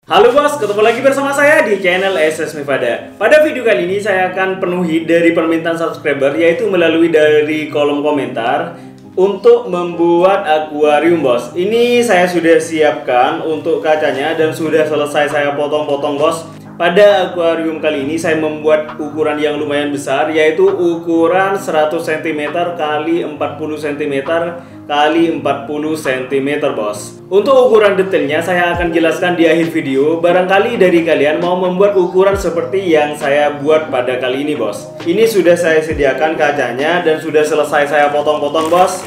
Halo bos, ketemu lagi bersama saya di channel SS Mifada. Pada video kali ini saya akan penuhi dari permintaan subscriber, yaitu melalui dari kolom komentar untuk membuat akuarium bos. Ini saya sudah siapkan untuk kacanya dan sudah selesai saya potong-potong bos. Pada akuarium kali ini saya membuat ukuran yang lumayan besar, yaitu ukuran 100 cm kali 40 cm kali 40 cm bos. Untuk ukuran detailnya saya akan jelaskan di akhir video. Barangkali dari kalian mau membuat ukuran seperti yang saya buat pada kali ini bos. Ini sudah saya sediakan kacanya dan sudah selesai saya potong-potong bos,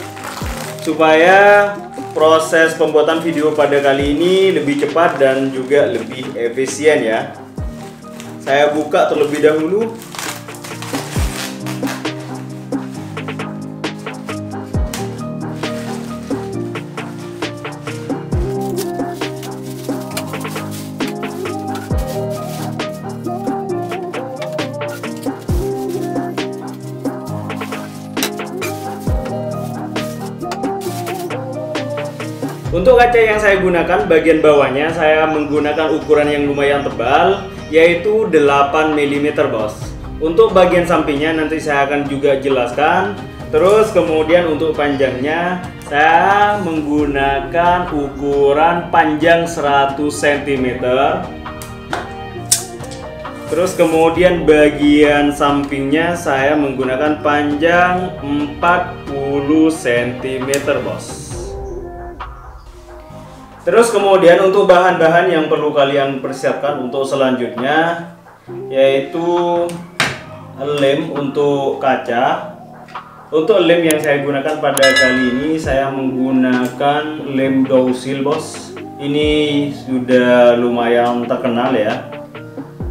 supaya proses pembuatan video pada kali ini lebih cepat dan juga lebih efisien ya. Saya buka terlebih dahulu. Untuk kaca yang saya gunakan, bagian bawahnya saya menggunakan ukuran yang lumayan tebal, yaitu 8 mm bos. Untuk bagian sampingnya nanti saya akan juga jelaskan. Terus kemudian untuk panjangnya saya menggunakan ukuran panjang 100 cm. Terus kemudian bagian sampingnya saya menggunakan panjang 40 cm bos. Terus kemudian untuk bahan-bahan yang perlu kalian persiapkan untuk selanjutnya, yaitu lem untuk kaca. Untuk lem yang saya gunakan pada kali ini saya menggunakan lem Dousil bos. Ini sudah lumayan terkenal ya.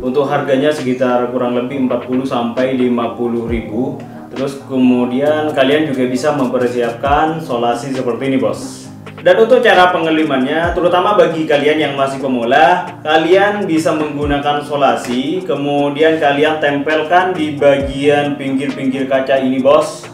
Untuk harganya sekitar kurang lebih 40 sampai 50 ribu. Terus kemudian kalian juga bisa mempersiapkan solasi seperti ini bos. Dan untuk cara pengelimannya, terutama bagi kalian yang masih pemula, kalian bisa menggunakan solasi, kemudian kalian tempelkan di bagian pinggir-pinggir kaca ini bos.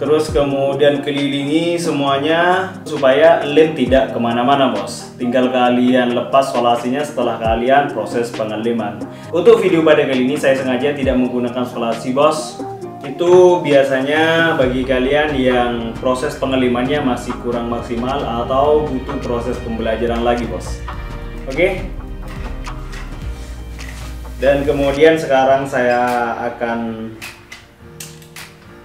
Terus kemudian kelilingi semuanya supaya lem tidak kemana-mana bos. Tinggal kalian lepas solasinya setelah kalian proses pengeliman. Untuk video pada kali ini saya sengaja tidak menggunakan solasi bos. Itu biasanya bagi kalian yang proses pengelimannya masih kurang maksimal atau butuh proses pembelajaran lagi bos. Oke. Dan kemudian sekarang saya akan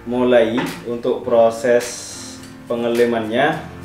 mulai untuk proses pengelimannya.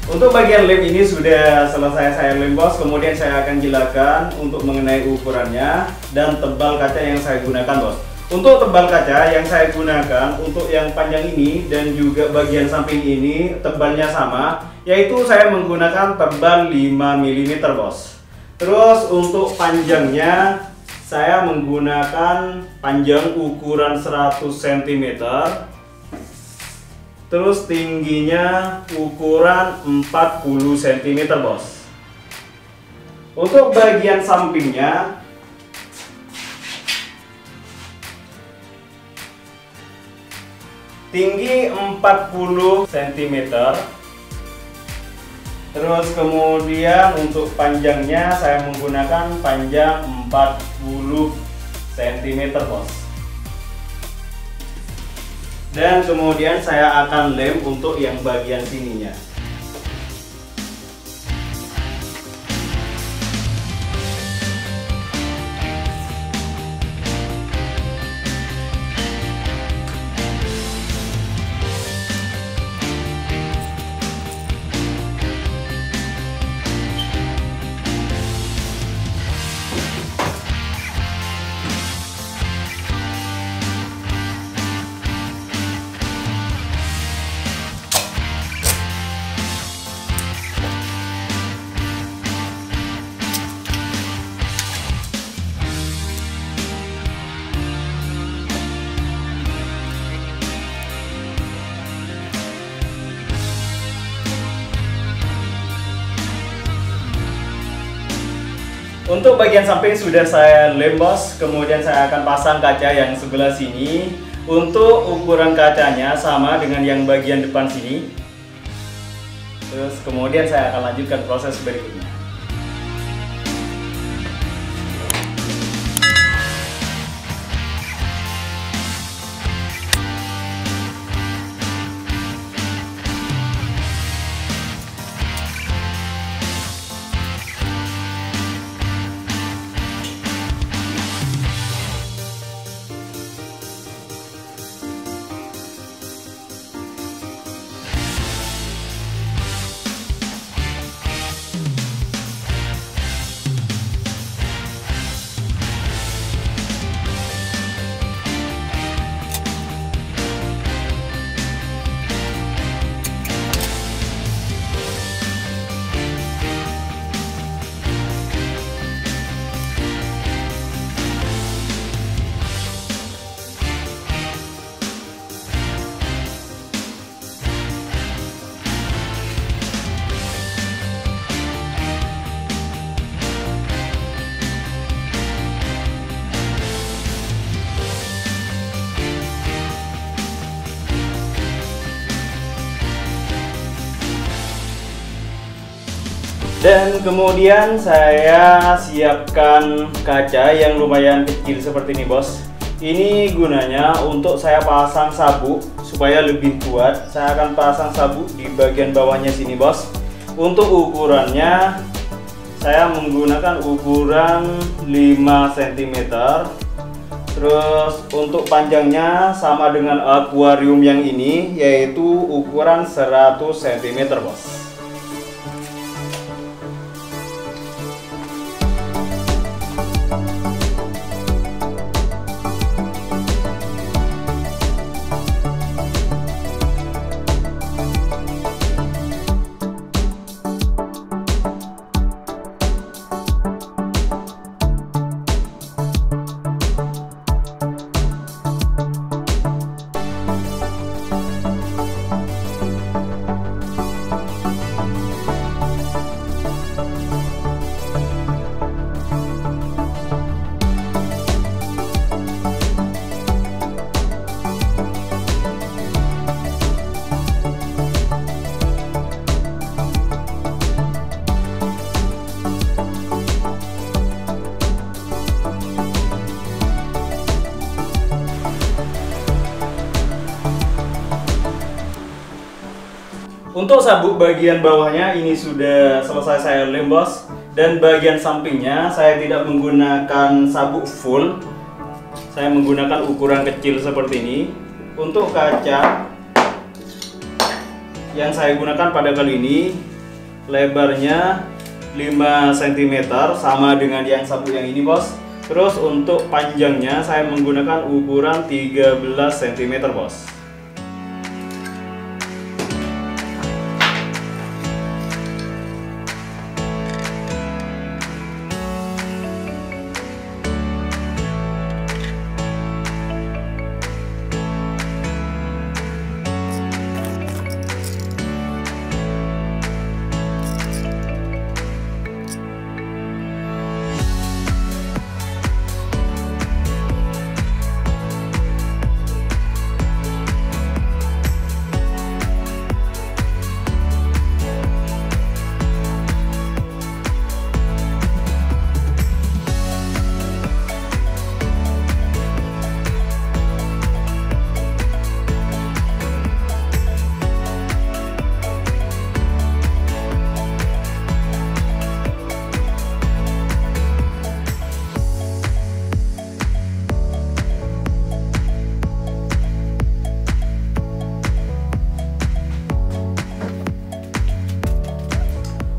Untuk bagian lem ini sudah selesai saya lem bos. Kemudian saya akan jelaskan untuk mengenai ukurannya dan tebal kaca yang saya gunakan bos. Untuk tebal kaca yang saya gunakan untuk yang panjang ini dan juga bagian samping ini tebalnya sama, yaitu saya menggunakan tebal 5 mm bos. Terus untuk panjangnya saya menggunakan panjang ukuran 100 cm. Terus tingginya ukuran 40 cm bos. Untuk bagian sampingnya tinggi 40 cm. Terus kemudian untuk panjangnya saya menggunakan panjang 40 cm, bos. Dan kemudian saya akan lem untuk yang bagian sininya. Untuk bagian samping sudah saya lem, bos. Kemudian saya akan pasang kaca yang sebelah sini. Untuk ukuran kacanya sama dengan yang bagian depan sini. Terus kemudian saya akan lanjutkan proses berikutnya. Dan kemudian saya siapkan kaca yang lumayan kecil seperti ini, bos. Ini gunanya untuk saya pasang sabuk supaya lebih kuat. Saya akan pasang sabuk di bagian bawahnya sini, bos. Untuk ukurannya saya menggunakan ukuran 5 cm. Terus untuk panjangnya sama dengan akuarium yang ini, yaitu ukuran 100 cm, bos. Untuk sabuk bagian bawahnya ini sudah selesai saya lem, bos. Dan bagian sampingnya saya tidak menggunakan sabuk full. Saya menggunakan ukuran kecil seperti ini. Untuk kaca yang saya gunakan pada kali ini lebarnya 5 cm sama dengan yang sabuk yang ini, bos. Terus untuk panjangnya saya menggunakan ukuran 13 cm, bos.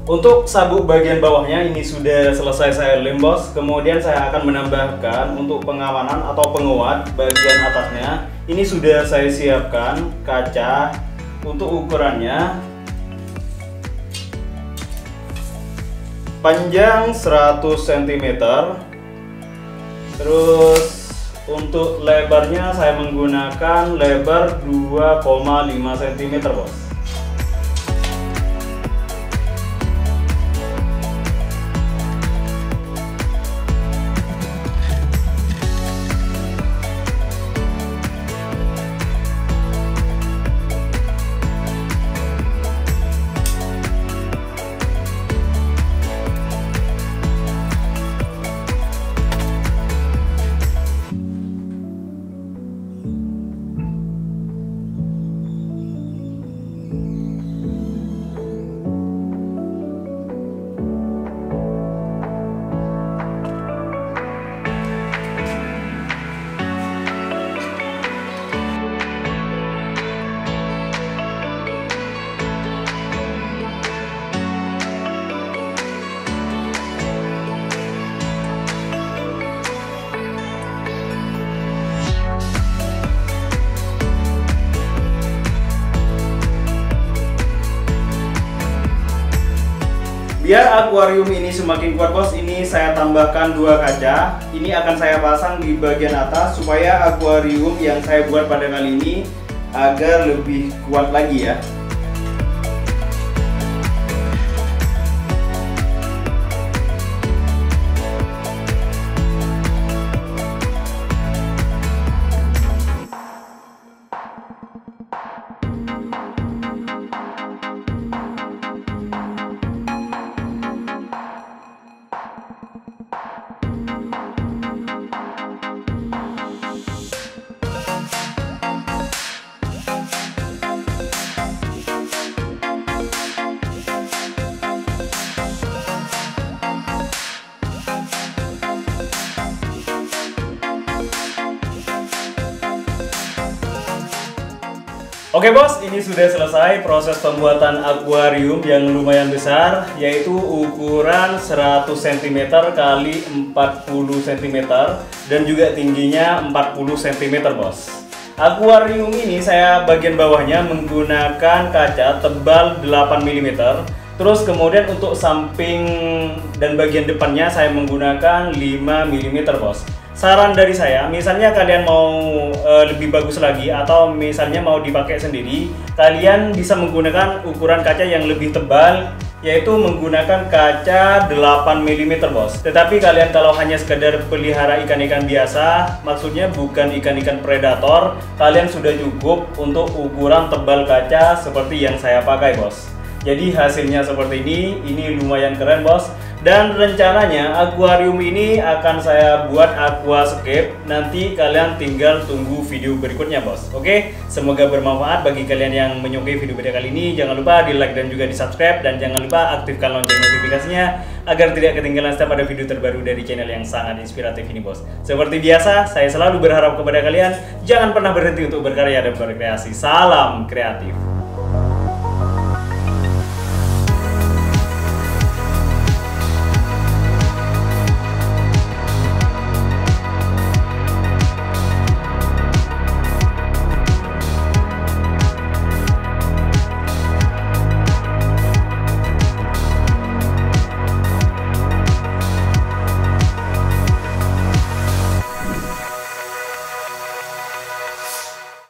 Untuk sabuk bagian bawahnya ini sudah selesai saya lem bos. Kemudian saya akan menambahkan untuk pengamanan atau penguat bagian atasnya. Ini sudah saya siapkan kaca untuk ukurannya panjang 100 cm. Terus untuk lebarnya saya menggunakan lebar 2,5 cm bos. Biar akuarium ini semakin kuat bos, ini saya tambahkan 2 kaca. Ini akan saya pasang di bagian atas supaya akuarium yang saya buat pada kali ini agar lebih kuat lagi ya. Oke bos, ini sudah selesai proses pembuatan akuarium yang lumayan besar, yaitu ukuran 100 cm kali 40 cm dan juga tingginya 40 cm bos. Akuarium ini saya bagian bawahnya menggunakan kaca tebal 8 mm. Terus kemudian untuk samping dan bagian depannya saya menggunakan 5 mm bos. Saran dari saya, misalnya kalian mau lebih bagus lagi atau misalnya mau dipakai sendiri, kalian bisa menggunakan ukuran kaca yang lebih tebal, yaitu menggunakan kaca 8 mm bos. Tetapi kalian kalau hanya sekedar pelihara ikan-ikan biasa, maksudnya bukan ikan-ikan predator, kalian sudah cukup untuk ukuran tebal kaca seperti yang saya pakai bos. Jadi hasilnya seperti ini lumayan keren bos. Dan rencananya akuarium ini akan saya buat aquascape. Nanti kalian tinggal tunggu video berikutnya bos. Oke, semoga bermanfaat bagi kalian yang menyukai video kali ini. Jangan lupa di like dan juga di subscribe, dan jangan lupa aktifkan lonceng notifikasinya agar tidak ketinggalan setiap ada video terbaru dari channel yang sangat inspiratif ini bos. Seperti biasa, saya selalu berharap kepada kalian jangan pernah berhenti untuk berkarya dan berkreasi. Salam kreatif.